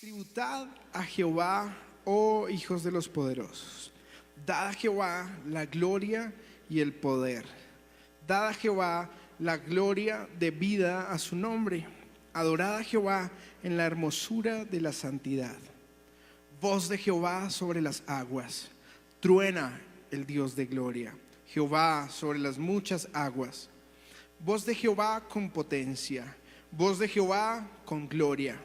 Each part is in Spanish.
Tributad a Jehová, oh hijos de los poderosos. Dad a Jehová la gloria y el poder. Dad a Jehová la gloria debida a su nombre. Adorad a Jehová en la hermosura de la santidad. Voz de Jehová sobre las aguas. Truena el Dios de gloria. Jehová sobre las muchas aguas. Voz de Jehová con potencia. Voz de Jehová con gloria.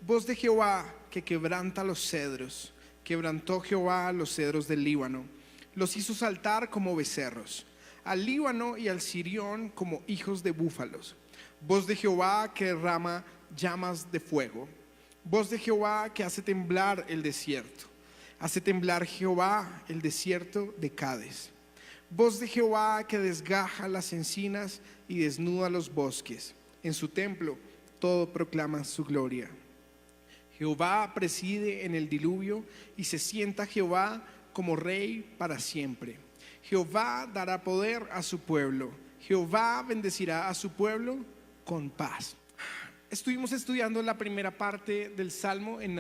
Voz de Jehová que quebranta los cedros. Quebrantó Jehová los cedros del Líbano. Los hizo saltar como becerros. Al Líbano y al Sirión como hijos de búfalos. Voz de Jehová que derrama llamas de fuego. Voz de Jehová que hace temblar el desierto. Hace temblar Jehová el desierto de Cades. Voz de Jehová que desgaja las encinas y desnuda los bosques. En su templo todo proclama su gloria. Jehová preside en el diluvio y se sienta Jehová como rey para siempre. Jehová dará poder a su pueblo. Jehová bendecirá a su pueblo con paz. Estuvimos estudiando la primera parte del Salmo en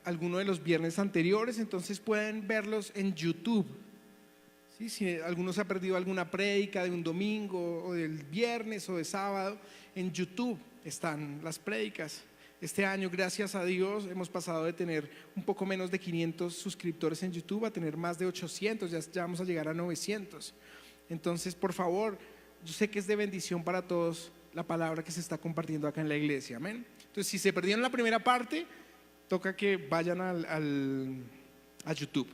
alguno de los viernes anteriores, entonces pueden verlos en YouTube. ¿Sí? Si alguno se ha perdido alguna prédica de un domingo o del viernes o de sábado, en YouTube están las prédicas. Este año, gracias a Dios, hemos pasado de tener un poco menos de 500 suscriptores en YouTube a tener más de 800, ya vamos a llegar a 900. Entonces, por favor, yo sé que es de bendición para todos la palabra que se está compartiendo acá en la iglesia, amén. Entonces, si se perdieron la primera parte, toca que vayan a YouTube.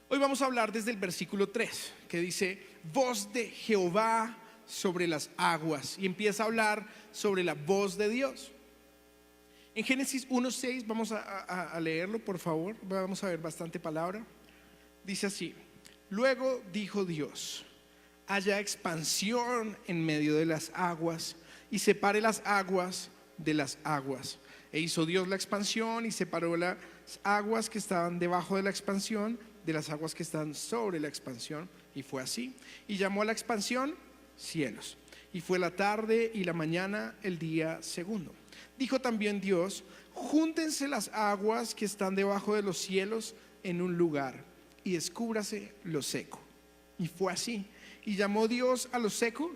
Hoy vamos a hablar desde el versículo 3, que dice, voz de Jehová sobre las aguas, y empieza a hablar sobre la voz de Dios. En Génesis 1:6, vamos a leerlo, por favor, vamos a ver bastante palabra. Dice así: luego dijo Dios, haya expansión en medio de las aguas y separe las aguas de las aguas. E hizo Dios la expansión y separó las aguas que estaban debajo de la expansión de las aguas que están sobre la expansión, y fue así. Y llamó a la expansión cielos. Y fue la tarde y la mañana el día segundo. Dijo también Dios, júntense las aguas que están debajo de los cielos en un lugar, y descúbrase lo seco. Y fue así. Y llamó Dios a lo seco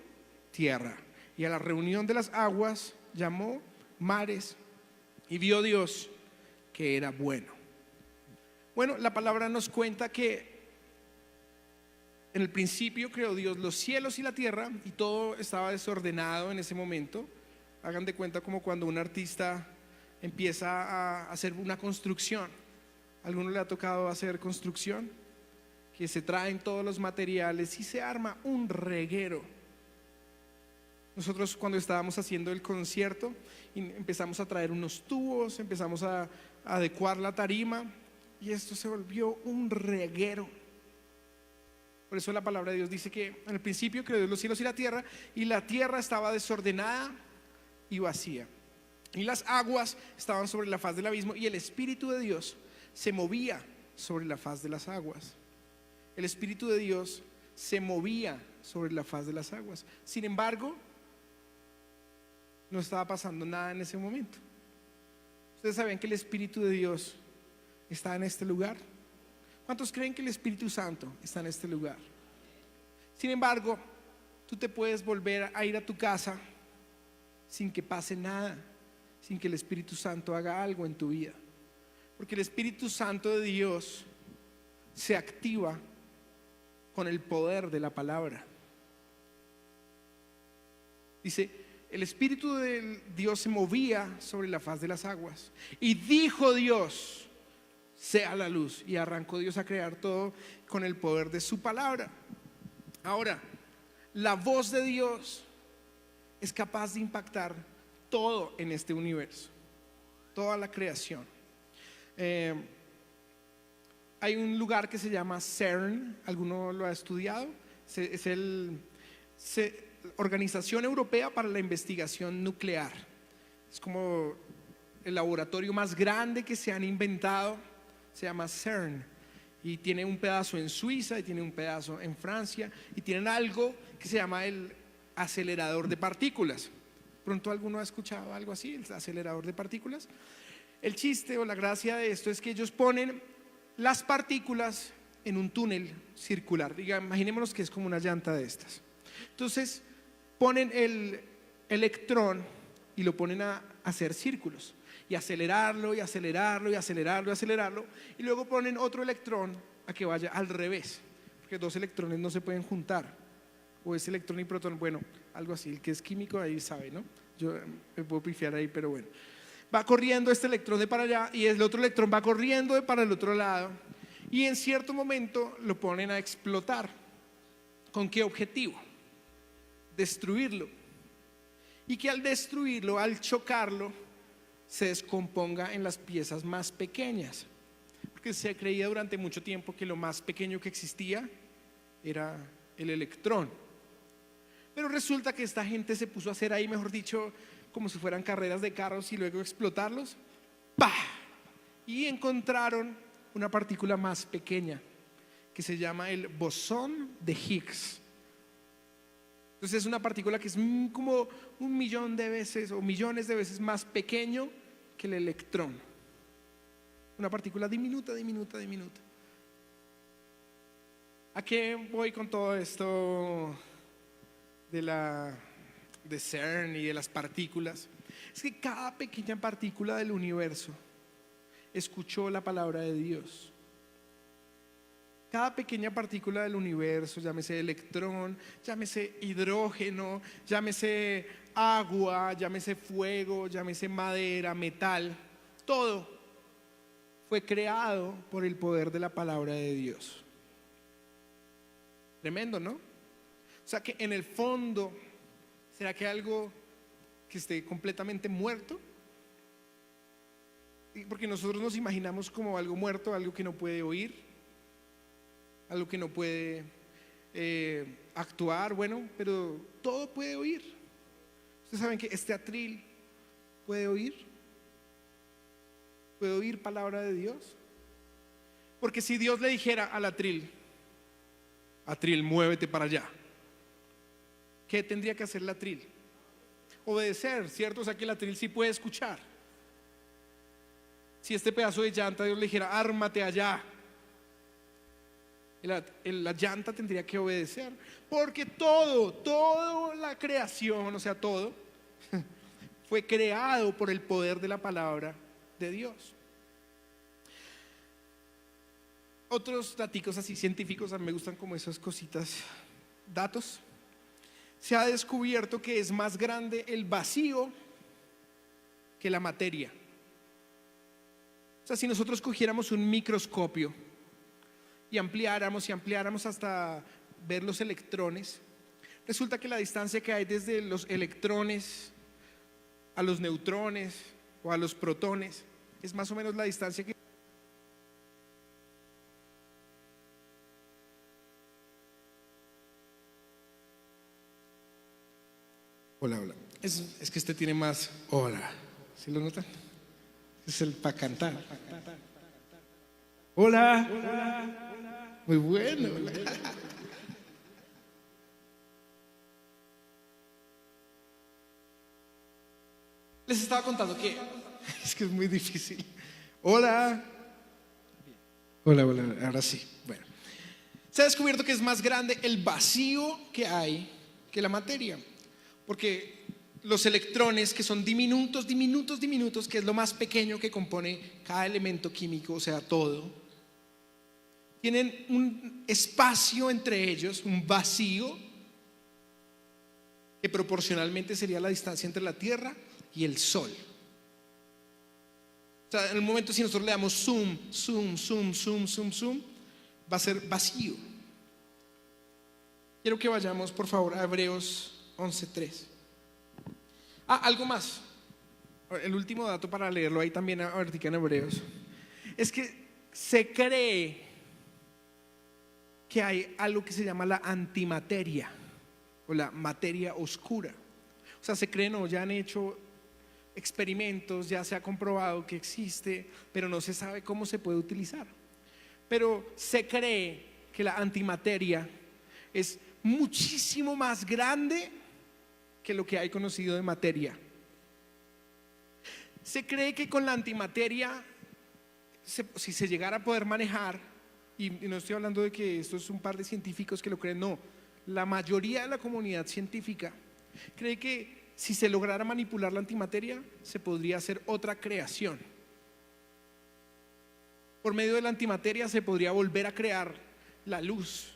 tierra, y a la reunión de las aguas llamó mares. Y vio Dios que era bueno. Bueno, la palabra nos cuenta que en el principio creó Dios los cielos y la tierra, y todo estaba desordenado en ese momento. Hagan de cuenta como cuando un artista empieza a hacer una construcción. ¿A alguno le ha tocado hacer construcción? Que se traen todos los materiales y se arma un reguero. Nosotros, cuando estábamos haciendo el concierto, empezamos a traer unos tubos, empezamos a adecuar la tarima, y esto se volvió un reguero. Por eso la palabra de Dios dice que en el principio creó Dios los cielos y la tierra estaba desordenada y vacía, y las aguas estaban sobre la faz del abismo, y el Espíritu de Dios se movía sobre la faz de las aguas. El Espíritu de Dios se movía sobre la faz de las aguas. Sin embargo, no estaba pasando nada en ese momento. ¿Ustedes sabían que el Espíritu de Dios está en este lugar? ¿Cuántos creen que el Espíritu Santo está en este lugar? Sin embargo, tú te puedes volver a ir a tu casa sin que pase nada, sin que el Espíritu Santo haga algo en tu vida, porque el Espíritu Santo de Dios se activa con el poder de la palabra. Dice, el Espíritu de Dios se movía sobre la faz de las aguas, y dijo Dios, sea la luz, y arrancó Dios a crear todo con el poder de su palabra. Ahora, la voz de Dios es capaz de impactar todo en este universo, toda la creación. Hay un lugar que se llama CERN, ¿alguno lo ha estudiado? Es la Organización Europea para la Investigación Nuclear. Es como el laboratorio más grande que se han inventado. Se llama CERN, y tiene un pedazo en Suiza y tiene un pedazo en Francia, y tienen algo que se llama el acelerador de partículas. ¿Pronto alguno ha escuchado algo así, el acelerador de partículas? el chiste o la gracia de esto es que ellos ponen las partículas en un túnel circular. Imaginémonos que es como una llanta de estas. Entonces ponen el electrón y lo ponen a hacer círculos y acelerarlo y acelerarlo y acelerarlo y acelerarlo, y luego ponen otro electrón a que vaya al revés, porque dos electrones no se pueden juntar, o es electrón y protón, bueno, algo así. El que es químico ahí sabe, ¿no? Yo me puedo pifiar ahí, pero bueno. Va corriendo este electrón de para allá y el otro electrón va corriendo de para el otro lado, y en cierto momento lo ponen a explotar. ¿Con qué objetivo? Destruirlo. Y que al destruirlo, al chocarlo, se descomponga en las piezas más pequeñas, porque se creía durante mucho tiempo que lo más pequeño que existía era el electrón. Pero resulta que esta gente se puso a hacer ahí, mejor dicho, como si fueran carreras de carros y luego explotarlos. ¡Pah! Y encontraron una partícula más pequeña que se llama el bosón de Higgs. Entonces es una partícula que es como 1.000.000 de veces o millones de veces más pequeño que el electrón. Una partícula diminuta, diminuta, diminuta. ¿A qué voy con todo esto de CERN y de las partículas? Es que cada pequeña partícula del universo escuchó la palabra de Dios. Cada pequeña partícula del universo, llámese electrón, llámese hidrógeno, llámese agua, llámese fuego, llámese madera, metal, todo fue creado por el poder de la palabra de Dios. Tremendo, ¿no? O sea que en el fondo, ¿será que hay algo que esté completamente muerto? Porque nosotros nos imaginamos como algo muerto, algo que no puede oír, algo que no puede actuar, bueno, pero todo puede oír. Ustedes saben que este atril puede oír palabra de Dios. Porque si Dios le dijera al atril, atril, muévete para allá, ¿qué tendría que hacer el atril? Obedecer, ¿cierto? O sea que el atril sí puede escuchar. Si este pedazo de llanta Dios le dijera, ármate allá, la llanta tendría que obedecer, porque toda la creación, o sea, todo fue creado por el poder de la palabra de Dios. Otros datos así científicos, a mí me gustan como esas cositas, datos. Se ha descubierto que es más grande el vacío que la materia. O sea, si nosotros cogiéramos un microscopio y ampliáramos hasta ver los electrones, resulta que la distancia que hay desde los electrones a los neutrones o a los protones es más o menos la distancia que... Hola, hola. Es que este tiene más hola. ¿Sí lo notan? Es el para cantar. Hola. Hola. Muy bueno. Les estaba contando que es que es muy difícil. Hola. Hola, hola. Ahora sí. Bueno. Se ha descubierto que es más grande el vacío que hay que la materia. Porque los electrones, que son diminutos, diminutos, diminutos, que es lo más pequeño que compone cada elemento químico, o sea, todo, tienen un espacio entre ellos, un vacío, que proporcionalmente sería la distancia entre la Tierra y el Sol. O sea, en el momento si nosotros le damos zoom, zoom, zoom, zoom, zoom, zoom, va a ser vacío. Quiero que vayamos, por favor, a Hebreos 11:3. Algo más. El último dato para leerlo ahí también ahorita en Hebreos es que se cree que hay algo que se llama la antimateria o la materia oscura. O sea, se creen o ya han hecho experimentos, ya se ha comprobado que existe, pero no se sabe cómo se puede utilizar. Pero se cree que la antimateria es muchísimo más grande que lo que hay conocido de materia. Se cree que con la antimateria, si se llegara a poder manejar, y no estoy hablando de que esto es un par de científicos que lo creen, no, la mayoría de la comunidad científica cree que si se lograra manipular la antimateria, se podría hacer otra creación. Por medio de la antimateria se podría volver a crear la luz,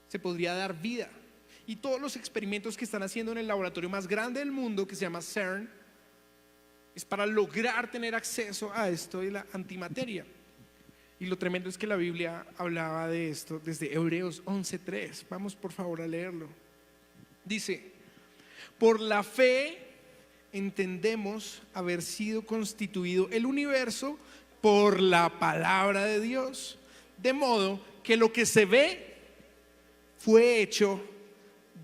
se podría dar vida. Y todos los experimentos que están haciendo en el laboratorio más grande del mundo, que se llama CERN, es para lograr tener acceso a esto de la antimateria. Y lo tremendo es que la Biblia hablaba de esto desde Hebreos 11:3. Vamos por favor a leerlo. Dice: por la fe entendemos haber sido constituido el universo por la palabra de Dios, de modo que lo que se ve fue hecho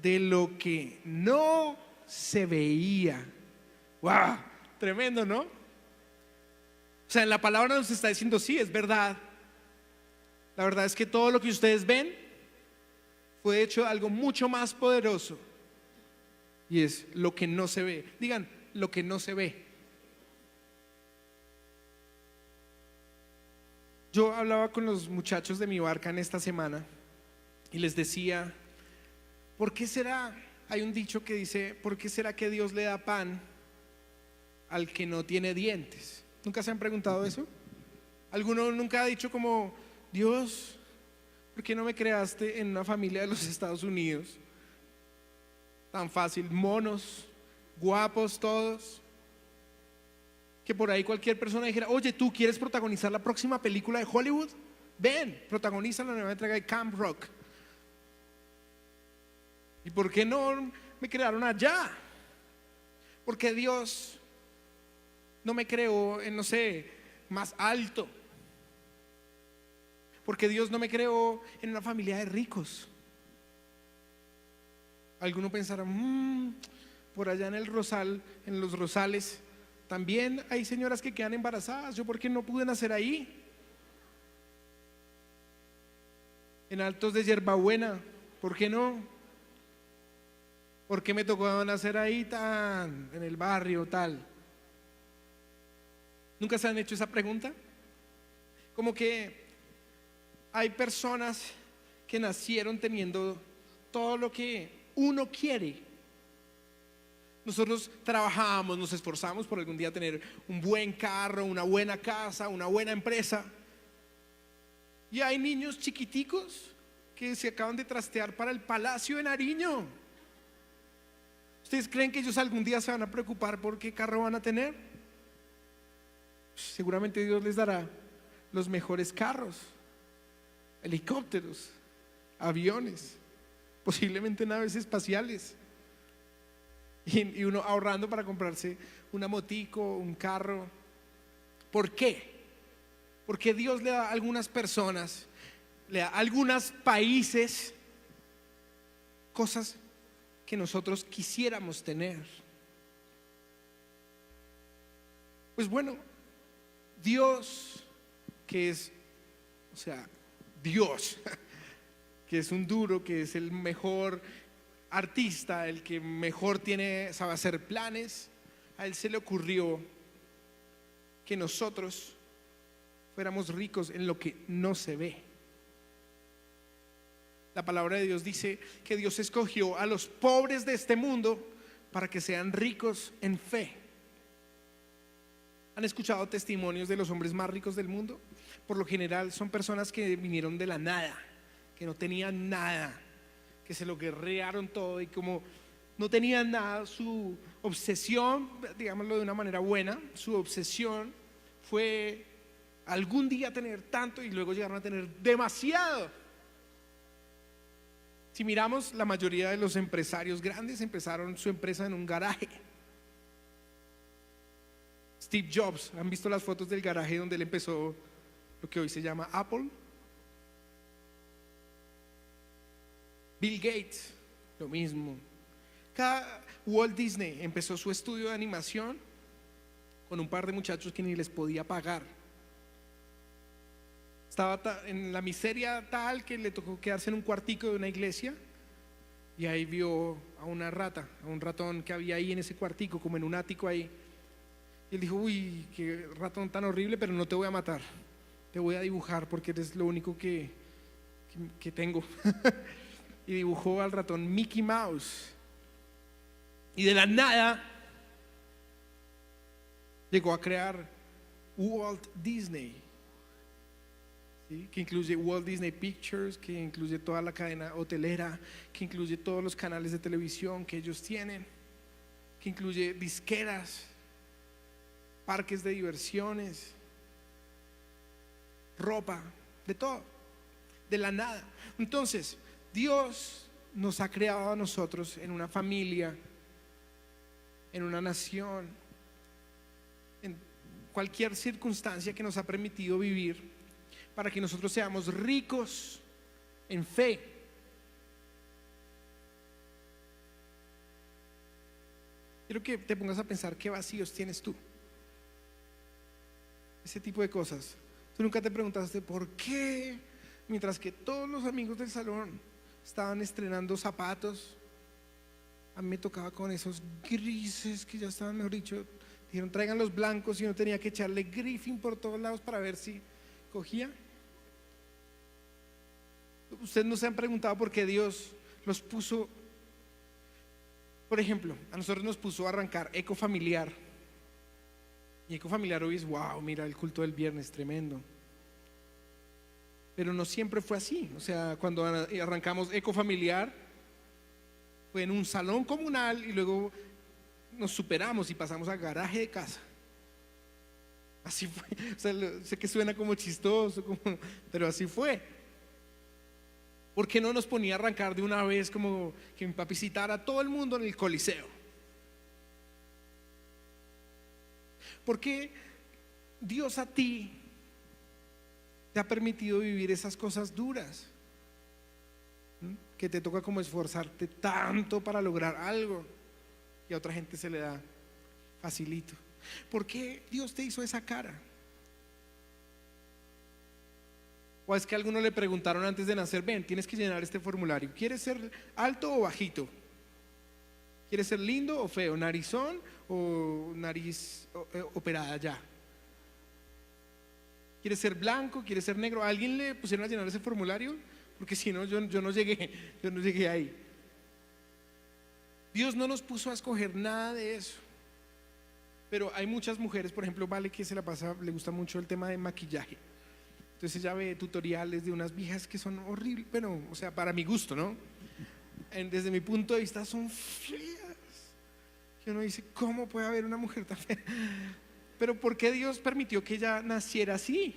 de lo que no se veía. ¡Wow! Tremendo, ¿no? O sea, en la palabra nos está diciendo, sí, es verdad. La verdad es que todo lo que ustedes ven fue hecho de algo mucho más poderoso, y es lo que no se ve. Digan, lo que no se ve. Yo hablaba con los muchachos de mi barca en esta semana y les decía, ¿por qué será? Hay un dicho que dice, ¿por qué será que Dios le da pan al que no tiene dientes? ¿Nunca se han preguntado eso? ¿Alguno nunca ha dicho como, Dios, ¿por qué no me creaste en una familia de los Estados Unidos? Tan fácil, monos, guapos todos, que por ahí cualquier persona dijera, oye, ¿tú quieres protagonizar la próxima película de Hollywood? Ven, protagoniza la nueva entrega de Camp Rock. ¿Y por qué no me crearon allá? Porque Dios no me creó en, no sé, más alto. Porque Dios no me creó en una familia de ricos. Algunos pensarán, por allá en el Rosal, en los Rosales, también hay señoras que quedan embarazadas. ¿Yo por qué no pude nacer ahí? En Altos de Yerbabuena, ¿por qué no? ¿Por qué me tocó nacer ahí en el barrio tal? ¿Nunca se han hecho esa pregunta? Como que hay personas que nacieron teniendo todo lo que uno quiere. Nosotros trabajamos, nos esforzamos por algún día tener un buen carro, una buena casa, una buena empresa. Y hay niños chiquiticos que se acaban de trastear para el Palacio de Nariño. ¿Ustedes creen que ellos algún día se van a preocupar por qué carro van a tener? Seguramente Dios les dará los mejores carros, helicópteros, aviones, posiblemente naves espaciales, y uno ahorrando para comprarse una motico, un carro. ¿Por qué? Porque Dios le da a algunas personas, le da a algunos países cosas que nosotros quisiéramos tener. Pues bueno, Dios, que es, o sea, Dios, que es un duro, que es el mejor artista, el que mejor sabe hacer planes, a él se le ocurrió que nosotros fuéramos ricos en lo que no se ve. La palabra de Dios dice que Dios escogió a los pobres de este mundo para que sean ricos en fe. ¿Han escuchado testimonios de los hombres más ricos del mundo? Por lo general son personas que vinieron de la nada, que no tenían nada, que se lo guerrearon todo, y como no tenían nada, su obsesión, digámoslo de una manera buena, su obsesión fue algún día tener tanto, y luego llegaron a tener demasiado. Si miramos, la mayoría de los empresarios grandes empezaron su empresa en un garaje. Steve Jobs, ¿han visto las fotos del garaje donde él empezó lo que hoy se llama Apple? Bill Gates, lo mismo. Walt Disney empezó su estudio de animación con un par de muchachos que ni les podía pagar. Estaba en la miseria tal que le tocó quedarse en un cuartico de una iglesia, y ahí vio a una rata, a un ratón que había ahí en ese cuartico, como en un ático ahí, Y él dijo, uy, qué ratón tan horrible, pero no te voy a matar. Te voy a dibujar porque eres lo único que tengo. Y dibujó al ratón Mickey Mouse. Y de la nada llegó a crear Walt Disney, ¿sí? Que incluye Walt Disney Pictures, que incluye toda la cadena hotelera, que incluye todos los canales de televisión que ellos tienen, que incluye disqueras, parques de diversiones, ropa, de todo, de la nada. Entonces, Dios nos ha creado a nosotros en una familia, en una nación, en cualquier circunstancia que nos ha permitido vivir, para que nosotros seamos ricos en fe. Quiero que te pongas a pensar qué vacíos tienes tú. Ese tipo de cosas. Tú nunca te preguntaste por qué, mientras que todos los amigos del salón estaban estrenando zapatos, a mí me tocaba con esos grises que ya estaban, mejor dicho, dijeron traigan los blancos y uno tenía que echarle griffing por todos lados para ver si cogía. Ustedes no se han preguntado por qué Dios los puso. Por ejemplo, a nosotros nos puso a arrancar Ecofamiliar. Y Ecofamiliar hoy es wow, mira el culto del viernes, tremendo. Pero no siempre fue así. O sea, cuando arrancamos Ecofamiliar fue en un salón comunal y luego nos superamos y pasamos al garaje de casa. Así fue. O sea, sé que suena como chistoso, pero así fue. ¿Por qué no nos ponía a arrancar de una vez como que mi papi citara a todo el mundo en el Coliseo? ¿Por qué Dios a ti te ha permitido vivir esas cosas duras? Que te toca como esforzarte tanto para lograr algo y a otra gente se le da facilito. ¿Por qué Dios te hizo esa cara? O es que a alguno le preguntaron antes de nacer, ven, tienes que llenar este formulario. ¿Quieres ser alto o bajito? ¿Quieres ser lindo o feo? ¿Narizón o nariz operada ya? ¿Quieres ser blanco? ¿Quieres ser negro? ¿A alguien le pusieron a llenar ese formulario? Porque si no, yo no llegué ahí. Dios no nos puso a escoger nada de eso. Pero hay muchas mujeres, por ejemplo, Vale, que le gusta mucho el tema de maquillaje. Entonces ella ve tutoriales de unas viejas que son horribles, bueno, o sea, para mi gusto, ¿no? Desde mi punto de vista son feas. Que uno dice, ¿cómo puede haber una mujer tan fea? Pero ¿por qué Dios permitió que ella naciera así?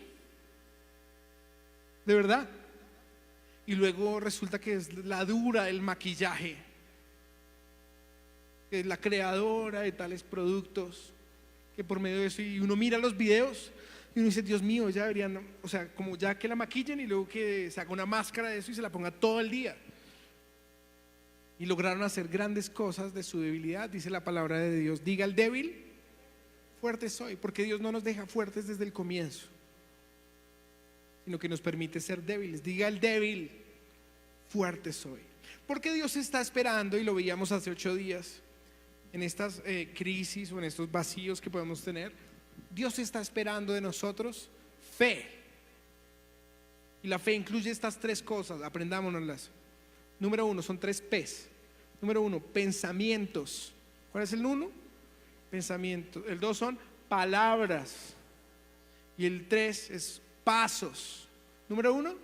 De verdad. Y luego resulta que es la dura del maquillaje, que es la creadora de tales productos, que por medio de eso, y uno mira los videos y uno dice, Dios mío, ya deberían, o sea, como ya que la maquillen y luego que se haga una máscara de eso y se la ponga todo el día. Y lograron hacer grandes cosas de su debilidad, dice la palabra de Dios. Diga el débil, fuerte soy, porque Dios no nos deja fuertes desde el comienzo, sino que nos permite ser débiles. Diga el débil, fuerte soy. Porque Dios está esperando, y lo veíamos hace 8 días, en estas crisis o en estos vacíos que podemos tener, Dios está esperando de nosotros fe. Y la fe incluye estas 3 cosas, aprendámonoslas. Número 1, son 3 P's. Número 1, pensamientos. ¿Cuál es el 1? Pensamientos. El 2 son palabras. Y el 3 es pasos. Número 1,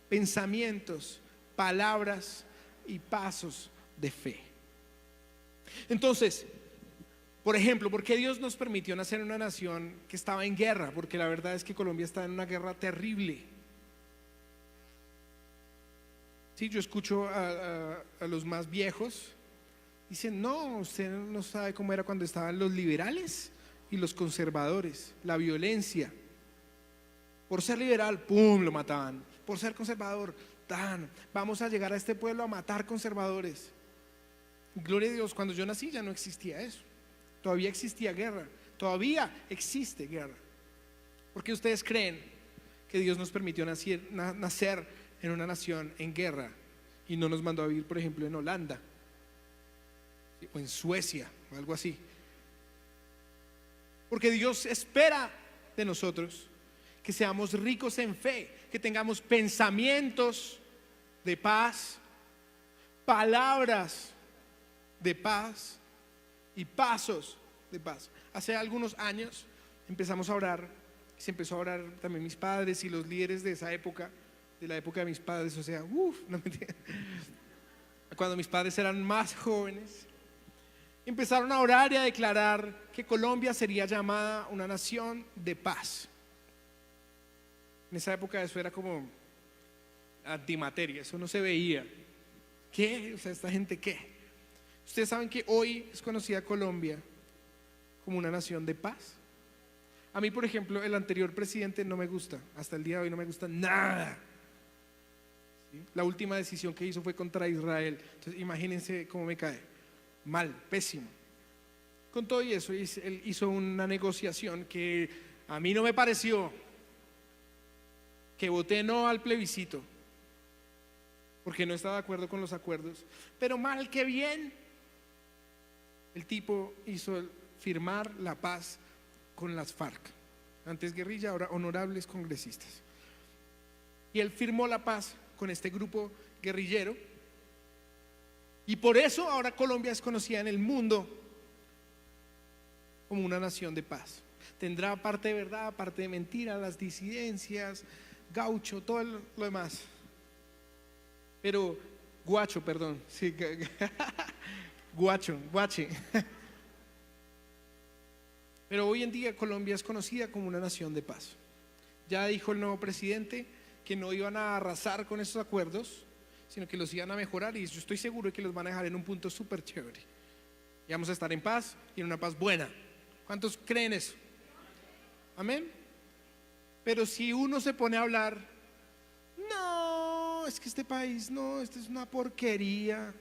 pensamientos, palabras y pasos de fe. Entonces, por ejemplo, ¿por qué Dios nos permitió nacer en una nación que estaba en guerra? Porque la verdad es que Colombia está en una guerra terrible. Sí, yo escucho a los más viejos, dicen, no, usted no sabe cómo era cuando estaban los liberales y los conservadores, la violencia. Por ser liberal, ¡pum!, lo mataban. Por ser conservador, ¡tan! Vamos a llegar a este pueblo a matar conservadores. Gloria a Dios, cuando yo nací ya no existía eso. Todavía existía guerra, todavía existe guerra. ¿Por qué ustedes creen que Dios nos permitió nacer en una nación en guerra y no nos mandó a vivir, por ejemplo, en Holanda o en Suecia o algo así? Porque Dios espera de nosotros que seamos ricos en fe, que tengamos pensamientos de paz, palabras de paz y pasos de paz. Hace algunos años empezamos a orar, se empezó a orar también mis padres y los líderes de esa época, de la época de mis padres, o sea, no mentira, cuando mis padres eran más jóvenes, empezaron a orar y a declarar que Colombia sería llamada una nación de paz. En esa época eso era como antimateria, eso no se veía. ¿Qué? O sea, ¿esta gente qué? Ustedes saben que hoy es conocida Colombia como una nación de paz. A mí, por ejemplo, el anterior presidente no me gusta, hasta el día de hoy no me gusta nada. ¿Sí? La última decisión que hizo fue contra Israel, entonces imagínense cómo me cae, mal, pésimo. Con todo y eso, él hizo una negociación que a mí no me pareció, que voté no al plebiscito, porque no estaba de acuerdo con los acuerdos, pero mal que bien, el tipo hizo firmar la paz con las FARC, antes guerrilla, ahora honorables congresistas. Y él firmó la paz con este grupo guerrillero, y por eso ahora Colombia es conocida en el mundo como una nación de paz. Tendrá parte de verdad, parte de mentira, las disidencias, gaucho, todo lo demás. Pero guacho, perdón, sí, guache. Pero hoy en día Colombia es conocida como una nación de paz. Ya dijo el nuevo presidente que no iban a arrasar con esos acuerdos, sino que los iban a mejorar, y yo estoy seguro de que los van a dejar en un punto súper chévere. Y vamos a estar en paz y en una paz buena. ¿Cuántos creen eso? Amén. Pero si uno se pone a hablar, no, es que este país, no, esto es una porquería,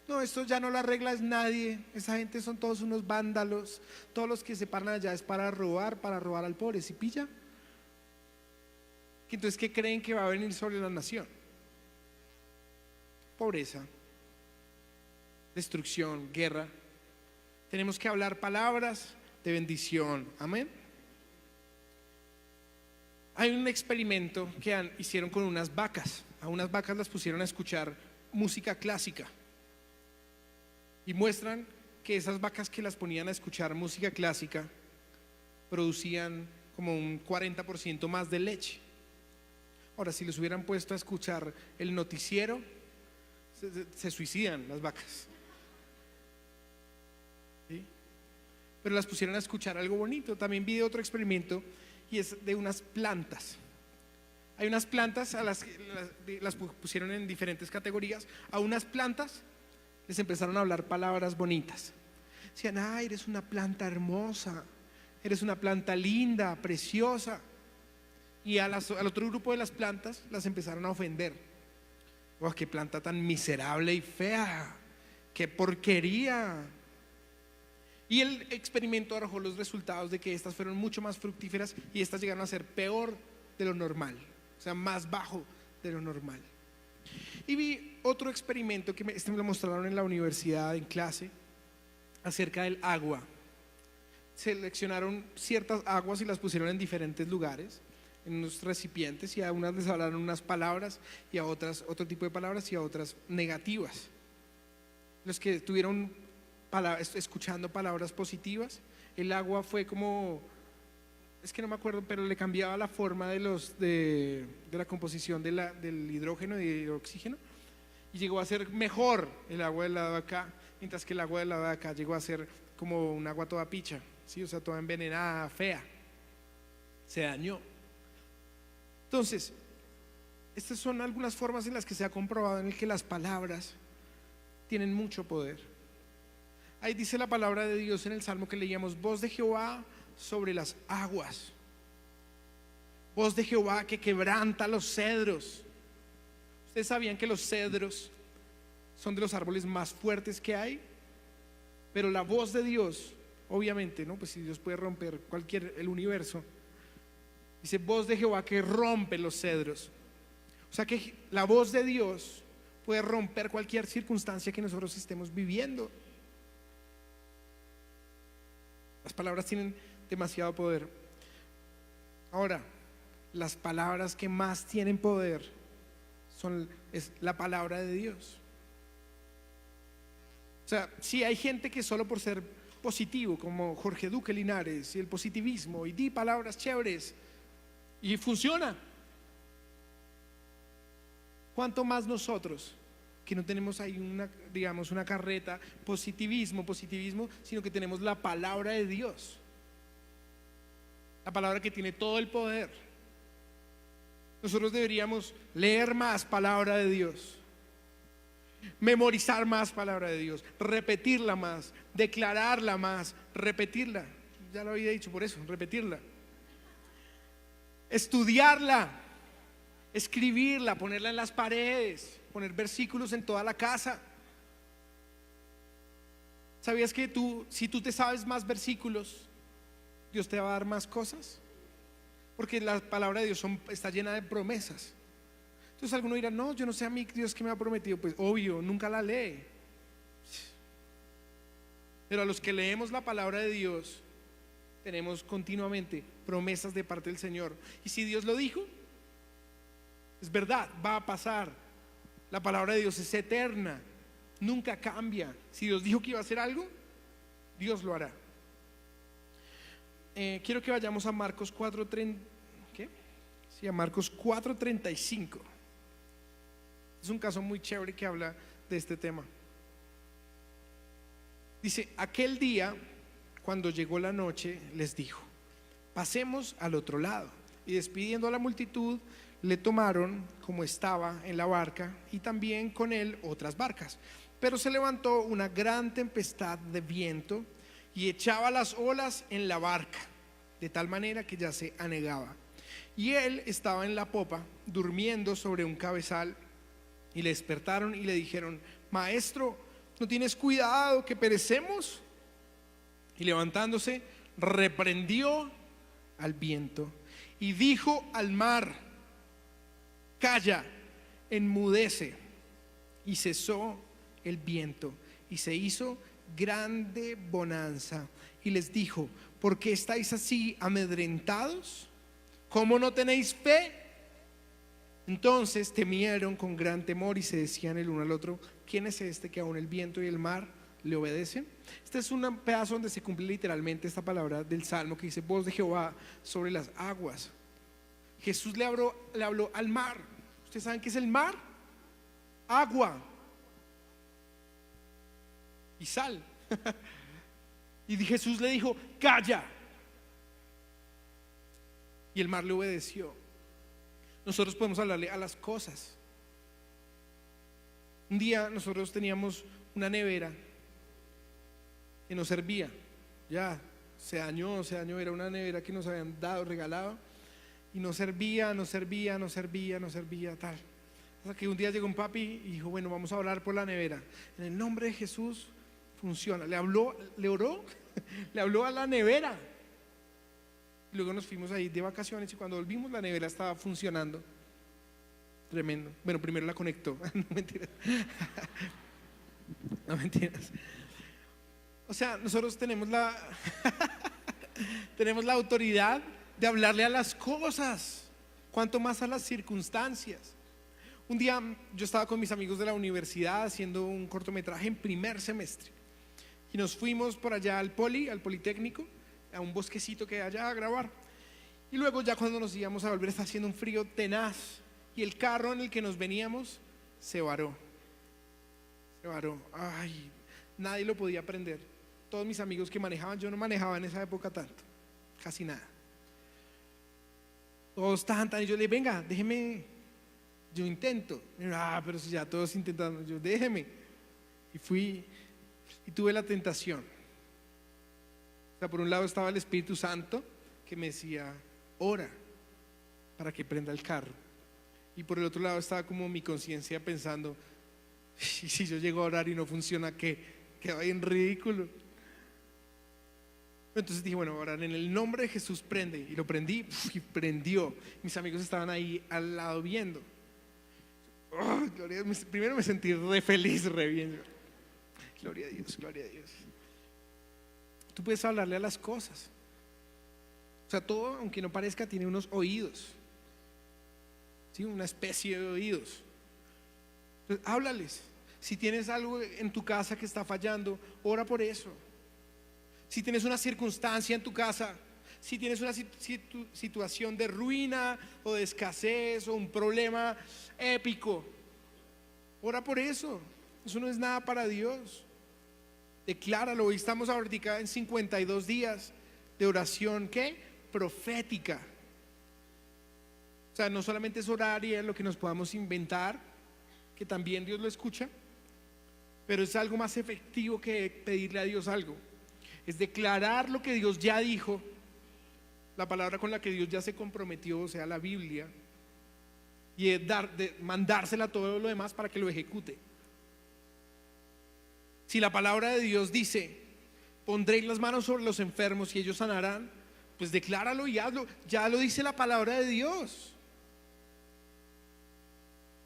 no, esto ya no lo arregla es nadie, esa gente son todos unos vándalos, todos los que se paran allá es para robar al pobre, ¿sí pilla? Entonces, ¿qué creen que va a venir sobre la nación? Pobreza, destrucción, guerra. Tenemos que hablar palabras de bendición, amén. Hay un experimento que hicieron con unas vacas. A unas vacas las pusieron a escuchar música clásica y muestran que esas vacas que las ponían a escuchar música clásica producían como un 40% más de leche. Ahora, si los hubieran puesto a escuchar el noticiero, se suicidan las vacas. ¿Sí? Pero las pusieron a escuchar algo bonito. También vi otro experimento, y es de unas plantas. Hay unas plantas a las pusieron en diferentes categorías. A unas plantas les empezaron a hablar palabras bonitas. Decían, eres una planta hermosa, eres una planta linda, preciosa. Y al otro grupo de las plantas las empezaron a ofender. ¡Oh, qué planta tan miserable y fea! ¡Qué porquería! Y el experimento arrojó los resultados de que estas fueron mucho más fructíferas, y estas llegaron a ser peor de lo normal, o sea, más bajo de lo normal. Y vi otro experimento que me lo mostraron en la universidad en clase acerca del agua. Seleccionaron ciertas aguas y las pusieron en diferentes lugares, en unos recipientes, y a unas les hablaron unas palabras y a otras otro tipo de palabras y a otras negativas. Los que estuvieron escuchando palabras positivas, el agua fue como, es que no me acuerdo, pero le cambiaba la forma de la composición del hidrógeno y del oxígeno, y llegó a ser mejor el agua del lado de acá, mientras que el agua del lado de acá llegó a ser como un agua toda picha, ¿sí? O sea, toda envenenada, fea, se dañó. Entonces, estas son algunas formas en las que se ha comprobado en el que las palabras tienen mucho poder. Ahí dice la palabra de Dios en el Salmo que leíamos: voz de Jehová sobre las aguas, voz de Jehová que quebranta los cedros. ¿Ustedes sabían que los cedros son de los árboles más fuertes que hay? Pero la voz de Dios, obviamente, ¿no? Pues si Dios puede romper el universo, dice voz de Jehová que rompe los cedros. O sea que la voz de Dios puede romper cualquier circunstancia que nosotros estemos viviendo. Las palabras tienen demasiado poder. Ahora, las palabras que más tienen poder es la palabra de Dios. O sea, sí hay gente que solo por ser positivo, como Jorge Duque Linares y el positivismo, y di palabras chéveres y funciona. ¿Cuánto más nosotros que no tenemos ahí una carreta positivismo, sino que tenemos la palabra de Dios, la palabra que tiene todo el poder? Nosotros deberíamos leer más palabra de Dios, memorizar más palabra de Dios, repetirla más, declararla más, repetirla. Ya lo había dicho, por eso, repetirla, estudiarla, escribirla, ponerla en las paredes, poner versículos en toda la casa. ¿Sabías que si tú te sabes más versículos, Dios te va a dar más cosas? Porque la palabra de Dios está llena de promesas. Entonces alguno dirá, no, yo no sé a mí Dios que me ha prometido. Pues obvio, nunca la lee. Pero a los que leemos la palabra de Dios, tenemos continuamente promesas de parte del Señor. Y si Dios lo dijo, es verdad, va a pasar. La palabra de Dios es eterna, nunca cambia. Si Dios dijo que iba a hacer algo, Dios lo hará. Quiero que vayamos a Marcos 4:30. ¿Qué? Sí, a Marcos 4:35. Es un caso muy chévere que habla de este tema. Dice: aquel día, cuando llegó la noche, les dijo: pasemos al otro lado. Y despidiendo a la multitud, le tomaron como estaba en la barca, y también con él otras barcas. Pero se levantó una gran tempestad de viento y echaba las olas en la barca, de tal manera que ya se anegaba. Y él estaba en la popa, durmiendo sobre un cabezal. Y le despertaron y le dijeron: maestro, ¿no tienes cuidado que perecemos? Y levantándose, reprendió al viento y dijo al mar: calla, enmudece. Y cesó el viento y se hizo grande bonanza. Y les dijo: ¿por qué estáis así amedrentados? ¿Cómo no tenéis fe? Entonces temieron con gran temor y se decían el uno al otro: ¿quién es este que aun el viento y el mar le obedecen? Este es un pedazo donde se cumple literalmente esta palabra del Salmo que dice: voz de Jehová sobre las aguas. Jesús le habló al mar. ¿Ustedes saben qué es el mar? Agua y sal. Y Jesús le dijo: calla. Y el mar le obedeció. Nosotros podemos hablarle a las cosas. Un día nosotros teníamos una nevera que nos servía. Ya se dañó, era una nevera que nos habían dado, regalado. Y no servía, tal. Hasta que un día llegó un papi y dijo: bueno, vamos a orar por la nevera. En el nombre de Jesús, funciona. Le oró, le habló a la nevera. Y luego nos fuimos ahí de vacaciones y cuando volvimos la nevera estaba funcionando. Tremendo. Bueno, primero la conectó. No, mentiras. No, mentiras. O sea, nosotros tenemos tenemos la autoridad de hablarle a las cosas, cuanto más a las circunstancias. Un día yo estaba con mis amigos de la universidad haciendo un cortometraje en primer semestre y nos fuimos por allá al Politécnico, a un bosquecito que hay allá a grabar. Y luego ya cuando nos íbamos a volver está haciendo un frío tenaz y el carro en el que nos veníamos se varó. Ay, nadie lo podía prender. Todos mis amigos que manejaban, yo no manejaba en esa época tanto, casi nada. Todos tan, y yo le dije: venga, déjeme, yo intento. Pero si ya todos intentando, yo déjeme. Y fui y tuve la tentación. O sea, por un lado estaba el Espíritu Santo que me decía: ora para que prenda el carro. Y por el otro lado estaba como mi conciencia pensando: y si yo llego a orar y no funciona, ¿qué? Queda bien ridículo. Entonces dije: bueno, orar en el nombre de Jesús, prende. Y lo prendí y prendió. Mis amigos estaban ahí al lado viendo. Gloria a Dios. Primero me sentí re feliz, re bien. Gloria a Dios, gloria a Dios. Tú puedes hablarle a las cosas. sea, todo, aunque no parezca, tiene unos oídos, ¿sí? Una especie de oídos. Entonces, háblales. Si tienes algo en tu casa que está fallando, ora por eso. Si tienes una circunstancia en tu casa, si tienes una situación de ruina o de escasez o un problema épico, ora por eso. Eso no es nada para Dios. Decláralo. Hoy estamos ahorita en 52 días de oración, ¿qué? Profética. O sea, no solamente es orar y es lo que nos podamos inventar, que también Dios lo escucha, pero es algo más efectivo que pedirle a Dios algo. Es declarar lo que Dios ya dijo, la palabra con la que Dios ya se comprometió, o sea, la Biblia, y es mandársela a todo lo demás para que lo ejecute. Si la palabra de Dios dice, pondréis las manos sobre los enfermos y ellos sanarán, pues decláralo y hazlo. Ya lo dice la palabra de Dios.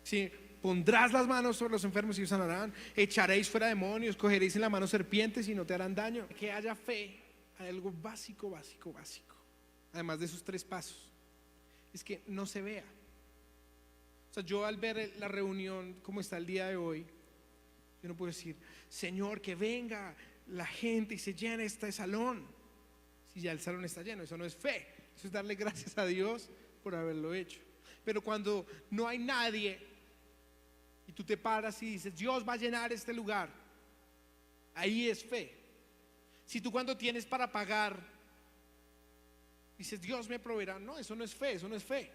Si pondrás las manos sobre los enfermos y ellos sanarán, echaréis fuera demonios, cogeréis en la mano serpientes y no te harán daño. Que haya fe. Hay algo básico. Además de esos 3 pasos, es que no se vea. O sea, yo al ver la reunión como está el día de hoy, yo no puedo decir, Señor, que venga la gente y se llene este salón, si ya el salón está lleno. Eso no es fe, eso es darle gracias a Dios por haberlo hecho. Pero cuando no hay nadie y tú te paras y dices, Dios va a llenar este lugar, ahí es fe. Si tú cuando tienes para pagar dices, Dios me proveerá, no, eso no es fe.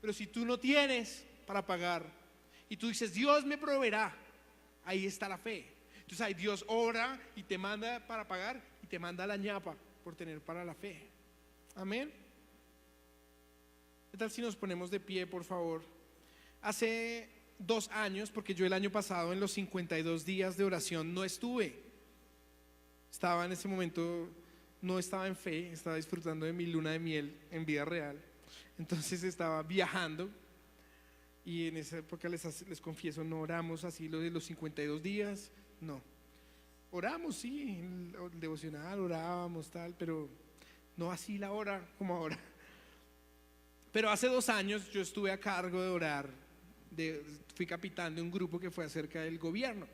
Pero si tú no tienes para pagar y tú dices, Dios me proveerá, ahí está la fe. Entonces ahí Dios ora y te manda para pagar y te manda la ñapa por tener para la fe. Amén. ¿Qué tal si nos ponemos de pie, por favor? Hace 2 años, porque yo el año pasado en los 52 días de oración no estuve. Estaba en ese momento, no estaba en fe, estaba disfrutando de mi luna de miel en vida real. Entonces estaba viajando. Y en esa época les confieso, no oramos así lo de los 52 días, no. Oramos, sí, el devocional, orábamos tal, pero no así la hora como ahora. Pero hace 2 años yo estuve a cargo de orar, fui capitán de un grupo que fue acerca del gobierno.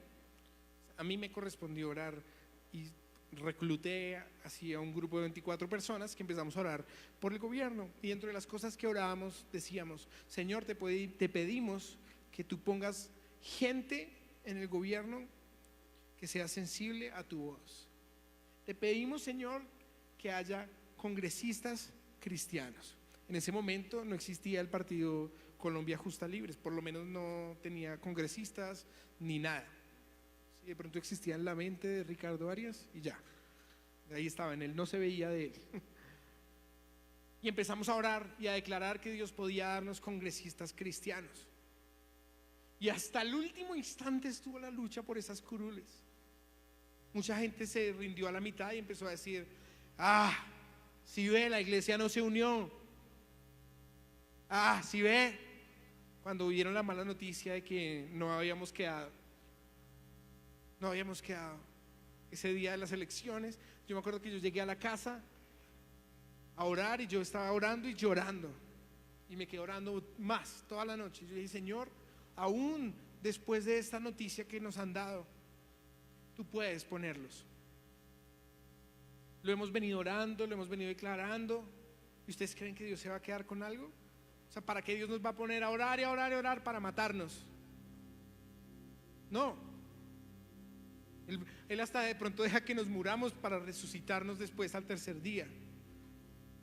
A mí me correspondió orar y recluté así a un grupo de 24 personas que empezamos a orar por el gobierno, y dentro de las cosas que orábamos decíamos, Señor, te pedimos que tú pongas gente en el gobierno que sea sensible a tu voz. Te pedimos, Señor, que haya congresistas cristianos. En ese momento no existía el partido Colombia Justa Libres, por lo menos no tenía congresistas ni nada. De pronto existía en la mente de Ricardo Arias y ya, ahí estaba, en él no se veía de él. Y empezamos a orar y a declarar que Dios podía darnos congresistas cristianos. Y hasta el último instante estuvo la lucha por esas curules. Mucha gente se rindió a la mitad y empezó a decir, si ve, la iglesia no se unió. Si ve, cuando vieron la mala noticia de que no habíamos quedado ese día de las elecciones. Yo me acuerdo que yo llegué a la casa a orar y yo estaba orando y llorando, y me quedé orando más toda la noche. Yo dije, Señor, aún después de esta noticia que nos han dado, tú puedes ponerlos. Lo hemos venido orando, lo hemos venido declarando. ¿Y ustedes creen que Dios se va a quedar con algo? O sea, ¿para qué Dios nos va a poner a orar y a orar y a orar para matarnos? No. Él hasta de pronto deja que nos muramos para resucitarnos después al 3er día.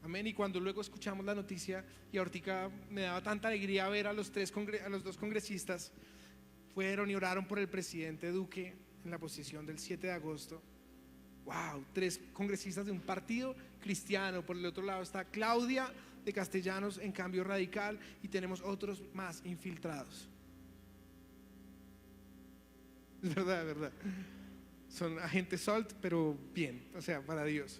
Amén. Y cuando luego escuchamos la noticia, y ahorita me daba tanta alegría ver a los 2 congresistas, fueron y oraron por el presidente Duque en la posesión del 7 de agosto. Wow, 3 congresistas de un partido cristiano. Por el otro lado está Claudia de Castellanos en Cambio Radical, y tenemos otros más infiltrados. Es verdad, es verdad. Son agentes SALT, pero bien, o sea, para Dios.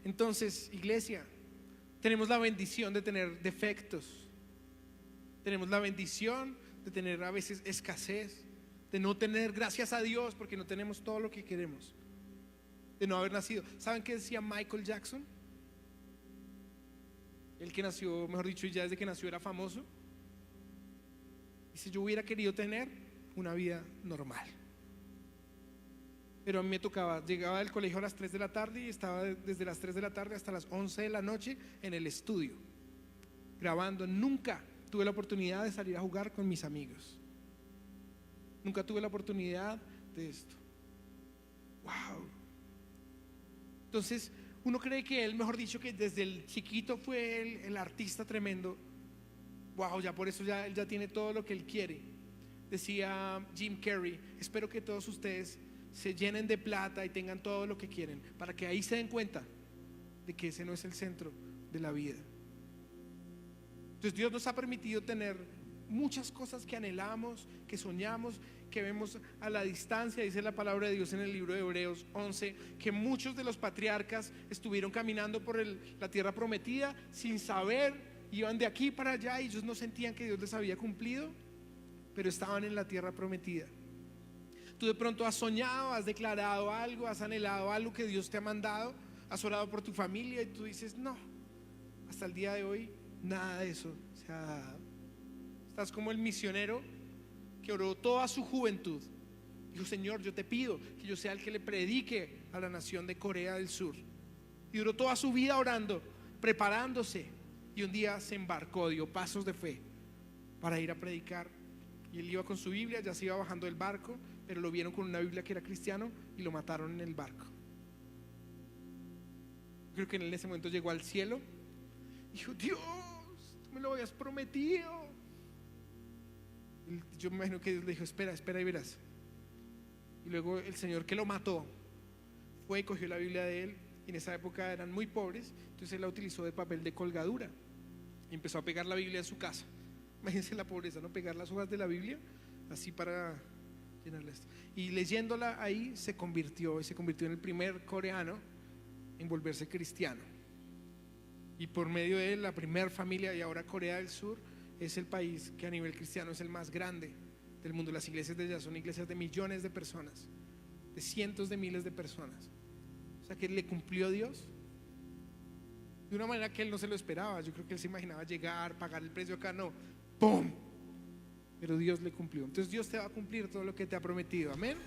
Entonces, iglesia, tenemos la bendición de tener defectos, tenemos la bendición de tener a veces escasez, de no tener, gracias a Dios, porque no tenemos todo lo que queremos, de no haber nacido. ¿Saben qué decía Michael Jackson? el que nació, mejor dicho, ya desde que nació era famoso. Dice, yo hubiera querido tener una vida normal, pero a mí me tocaba, llegaba del colegio a las 3 de la tarde y estaba desde las 3 de la tarde hasta las 11 de la noche en el estudio, grabando. Nunca tuve la oportunidad de salir a jugar con mis amigos. Nunca tuve la oportunidad de esto. Wow. Entonces, uno cree que él, mejor dicho, que desde el chiquito fue el artista tremendo. Wow, ya por eso él ya tiene todo lo que él quiere. Decía Jim Carrey, espero que todos ustedes se llenen de plata y tengan todo lo que quieren, para que ahí se den cuenta de que ese no es el centro de la vida. Entonces Dios nos ha permitido tener muchas cosas que anhelamos, que soñamos, que vemos a la distancia. Dice la palabra de Dios en el libro de Hebreos 11 que muchos de los patriarcas estuvieron caminando por la tierra prometida sin saber, iban de aquí para allá y ellos no sentían que Dios les había cumplido, pero estaban en la tierra prometida. Tú de pronto has soñado, has declarado algo, has anhelado algo que Dios te ha mandado, has orado por tu familia y tú dices, no, hasta el día de hoy nada de eso se ha dado. Estás como el misionero que oró toda su juventud. Dijo, Señor, yo te pido que yo sea el que le predique a la nación de Corea del Sur. Y duró toda su vida orando, preparándose, y un día se embarcó, dio pasos de fe para ir a predicar. Y él iba con su Biblia, ya se iba bajando del barco, pero lo vieron con una Biblia que era cristiano y lo mataron en el barco. Creo que en ese momento llegó al cielo y dijo, Dios, tú me lo habías prometido. Y yo me imagino que Dios le dijo, espera y verás. Y luego el Señor que lo mató fue y cogió la Biblia de él, y en esa época eran muy pobres, entonces él la utilizó de papel de colgadura y empezó a pegar la Biblia en su casa. Imagínense la pobreza, ¿no? Pegar las hojas de la Biblia así para llenarlas. Y leyéndola ahí se convirtió en el primer coreano en volverse cristiano. Y por medio de él, la primera familia, y ahora Corea del Sur es el país que a nivel cristiano es el más grande del mundo. Las iglesias de allá son iglesias de millones de personas, de cientos de miles de personas. O sea que le cumplió a Dios de una manera que él no se lo esperaba. Yo creo que él se imaginaba llegar, pagar el precio acá, no, ¡pum! Pero Dios le cumplió. Entonces Dios te va a cumplir todo lo que te ha prometido. Amén.